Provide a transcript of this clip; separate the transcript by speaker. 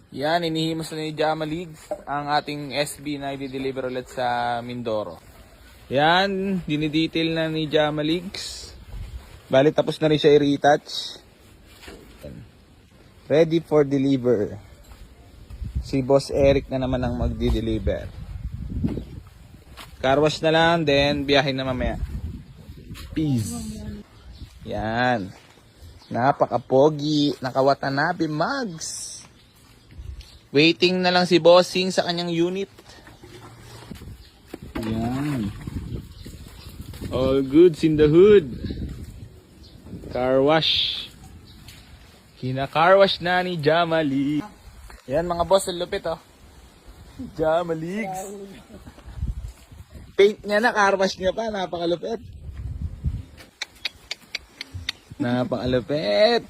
Speaker 1: Yan, inihimos na ni Jamaligs ang ating SB na i-deliver ulit sa Mindoro. Yan, dinidetail na ni Jamaligs. Bali, tapos na rin siya i-retouch. Ready for deliver. Si Boss Eric na naman ang magdi-deliver. Car wash na lang, then biyahe na mamaya. Peace. Yan. Napaka-pogi. Naka-Watanabe mugs. Waiting na lang si Bossing sa kanyang unit. Yan. All goods in the hood. Car wash. Kina-car wash na ni Jamali. Yan mga boss, ang lupit oh. Jamaligs. Paint niya na, car wash niya pa. Napakalupit. Napakalupit.